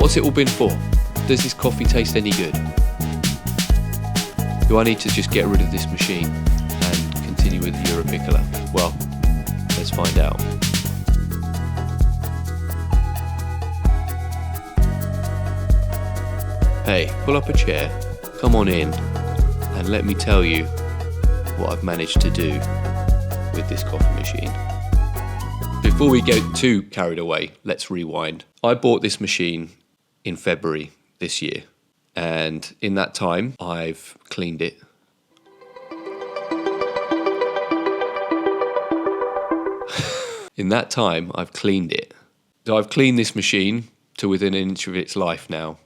What's it all been for? Does this coffee taste any good? Do I need to just get rid of this machine and continue with the Europicola? Well, let's find out. Hey, pull up a chair, come on in, and let me tell you what I've managed to do with this coffee machine. Before we get too carried away, let's rewind. I bought this machine in February this year, and in that time, I've cleaned it. So I've cleaned this machine to within an inch of its life now.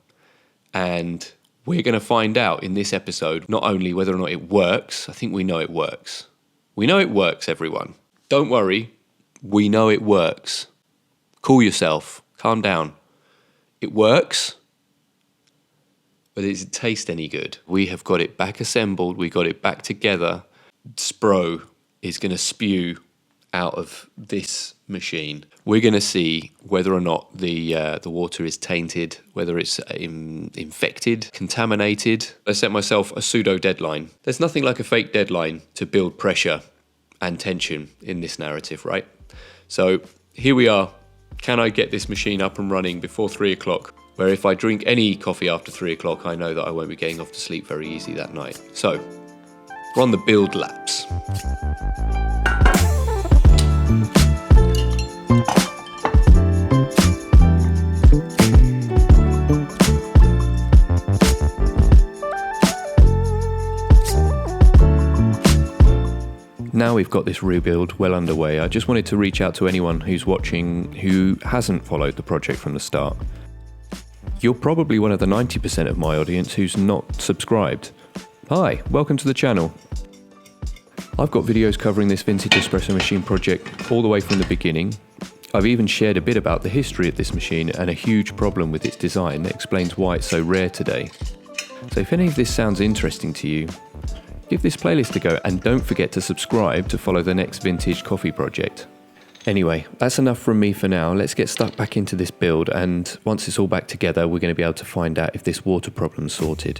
And we're going to find out in this episode not only whether or not it works, I think we know it works. We know it works, everyone. Don't worry, we know it works. Cool yourself, calm down. It works, but does it taste any good? We have got it back assembled, we got it back together. Spro is going to spew out of this machine. We're going to see whether or not the water is tainted, whether it's infected, contaminated. I set myself a pseudo deadline. There's nothing like a fake deadline to build pressure and tension in this narrative, right? So here we are. Can I get this machine up and running before 3 o'clock? Where if I drink any coffee after 3 o'clock, I know that I won't be getting off to sleep very easy that night. So we're on the build laps. Now we've got this rebuild well underway, I just wanted to reach out to anyone who's watching who hasn't followed the project from the start. You're probably one of the 90% of my audience who's not subscribed. Hi, welcome to the channel. I've got videos covering this vintage espresso machine project all the way from the beginning. I've even shared a bit about the history of this machine and a huge problem with its design that explains why it's so rare today. So if any of this sounds interesting to you, give this playlist a go and don't forget to subscribe to follow the next vintage coffee project. Anyway, that's enough from me for now. Let's get stuck back into this build, and once it's all back together, we're going to be able to find out if this water problem's sorted.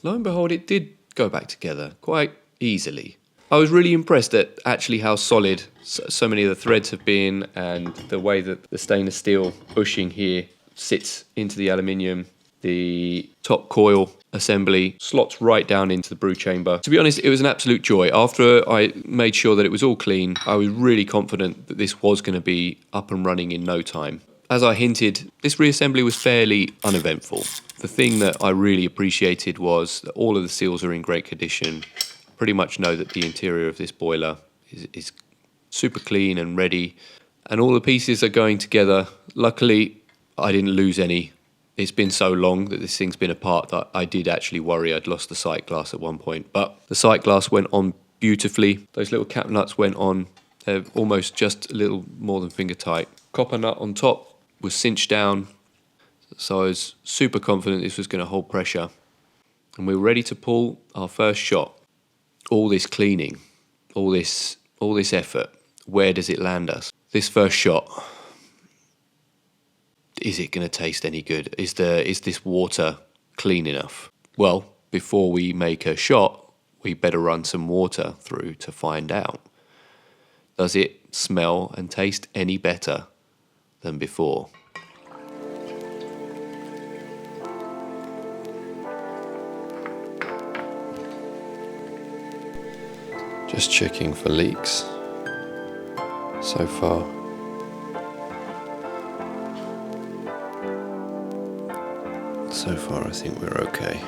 Lo and behold, it did go back together quite easily. I was really impressed at actually how solid so many of the threads have been, and the way that the stainless steel bushing here sits into the aluminium. The top coil assembly slots right down into the brew chamber. To be honest, it was an absolute joy. After I made sure that it was all clean, I was really confident that this was going to be up and running in no time. As I hinted, this reassembly was fairly uneventful. The thing that I really appreciated was that all of the seals are in great condition. I pretty much know that the interior of this boiler is super clean and ready, and all the pieces are going together. Luckily, I didn't lose any. It's been so long that this thing's been apart that I did actually worry I'd lost the sight glass at one point. But the sight glass went on beautifully. Those little cap nuts went on. They're almost just a little more than finger tight. Copper nut on top was cinched down, so I was super confident this was going to hold pressure. And we were ready to pull our first shot. All this cleaning, all this effort, where does it land us? This first shot, is it going to taste any good? Is this water clean enough? Well, before we make a shot, we better run some water through to find out. Does it smell and taste any better than before? Just checking for leaks. So far, So far I think we're okay.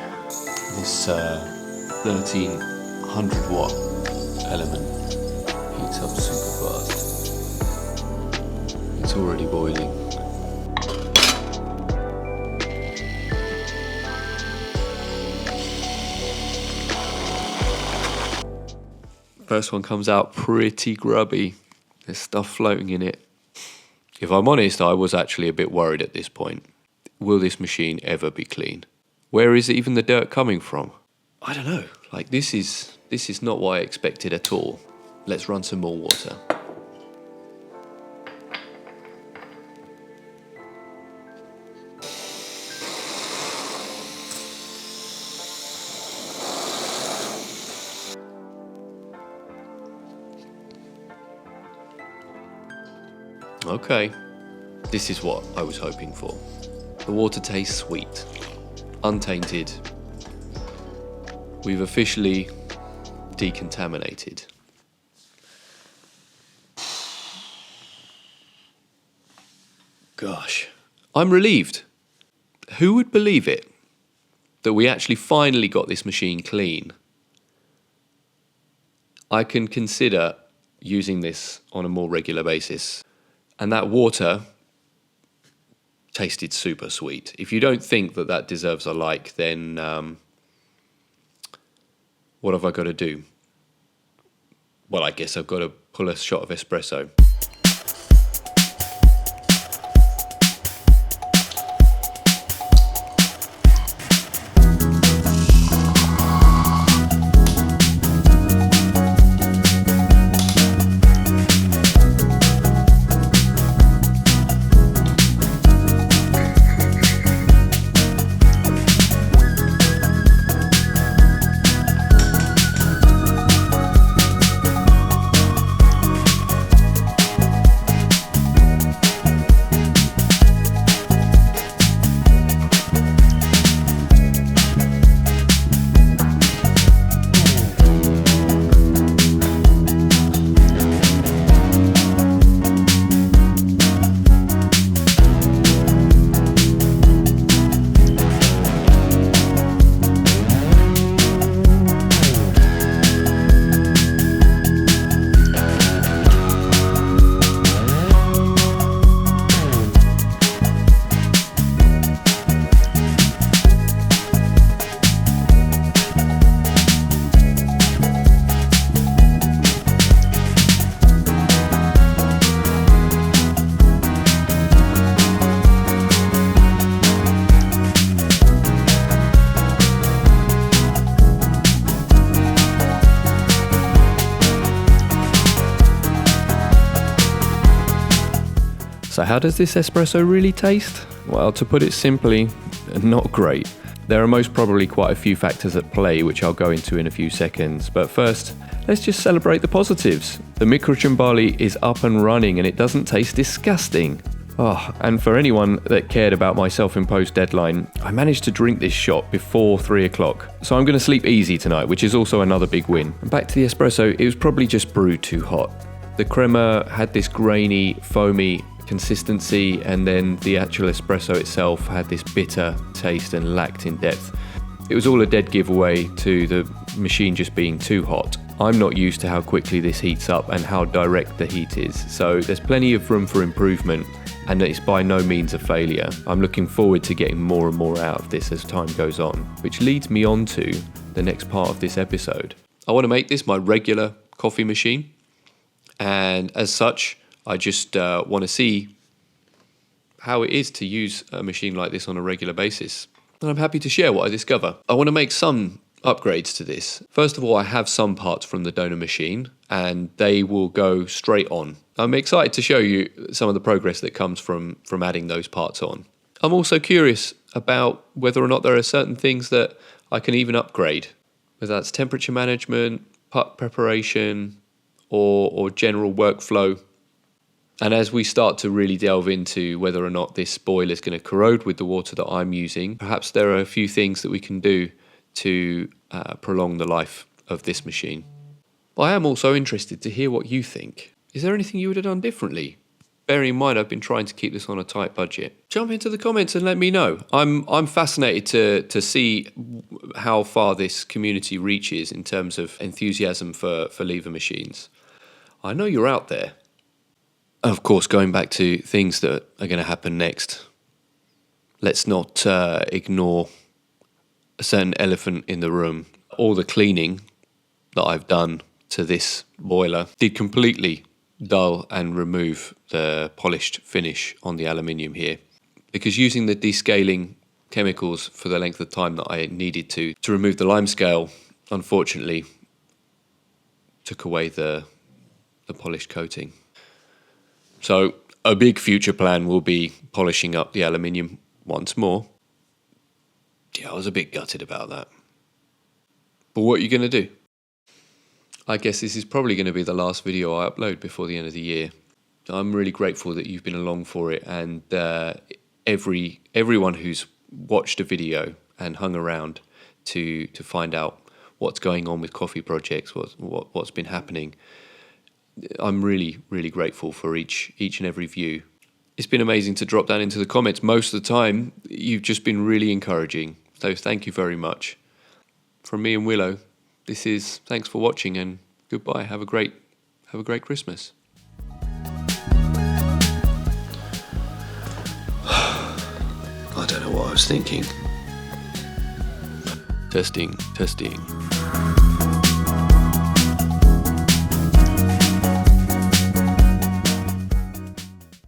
This 1300 watt element heats up super fast. It's already boiling. First one comes out pretty grubby. There's stuff floating in it. If I'm honest, I was actually a bit worried at this point. Will this machine ever be clean? Where is even the dirt coming from? I don't know. Like, this is not what I expected at all. Let's run some more water. Okay, this is what I was hoping for. The water tastes sweet, untainted. We've officially decontaminated. Gosh, I'm relieved. Who would believe it? That we actually finally got this machine clean. I can consider using this on a more regular basis. And that water tasted super sweet. If you don't think that that deserves a like, then what have I got to do? Well, I guess I've got to pull a shot of espresso. So how does this espresso really taste? Well, to put it simply, not great. There are most probably quite a few factors at play, which I'll go into in a few seconds. But first, let's just celebrate the positives. The Microcimbali is up and running and it doesn't taste disgusting. Oh, and for anyone that cared about my self-imposed deadline, I managed to drink this shot before 3 o'clock. So I'm going to sleep easy tonight, which is also another big win. And back to the espresso, it was probably just brewed too hot. The crema had this grainy, foamy consistency, and then the actual espresso itself had this bitter taste and lacked in depth. It was all a dead giveaway to the machine just being too hot. I'm not used to how quickly this heats up and how direct the heat is, so there's plenty of room for improvement, and it's by no means a failure. I'm looking forward to getting more and more out of this as time goes on, which leads me on to the next part of this episode. I want to make this my regular coffee machine, and as such, I just want to see how it is to use a machine like this on a regular basis. And I'm happy to share what I discover. I want to make some upgrades to this. First of all, I have some parts from the donor machine and they will go straight on. I'm excited to show you some of the progress that comes from adding those parts on. I'm also curious about whether or not there are certain things that I can even upgrade, whether that's temperature management, puck preparation, or general workflow. And as we start to really delve into whether or not this boiler is going to corrode with the water that I'm using, perhaps there are a few things that we can do to prolong the life of this machine. I am also interested to hear what you think. Is there anything you would have done differently? bearing in mind I've been trying to keep this on a tight budget. Jump into the comments and let me know. I'm fascinated to see how far this community reaches in terms of enthusiasm for lever machines. I know you're out there. Of course, going back to things that are going to happen next, let's not ignore a certain elephant in the room. All the cleaning that I've done to this boiler did completely dull and remove the polished finish on the aluminium here, because using the descaling chemicals for the length of time that I needed to remove the limescale, unfortunately took away the polished coating. So a big future plan will be polishing up the aluminium once more. Yeah, I was a bit gutted about that. But what are you going to do? I guess this is probably going to be the last video I upload before the end of the year. I'm really grateful that you've been along for it, and everyone who's watched a video and hung around to find out what's going on with coffee projects, what's been happening. I'm really, really grateful for each and every view. It's been amazing to drop down into the comments. Most of the time, you've just been really encouraging. So thank you very much. From me and Willow, this is thanks for watching and goodbye. Have a great Christmas. I don't know what I was thinking. Testing.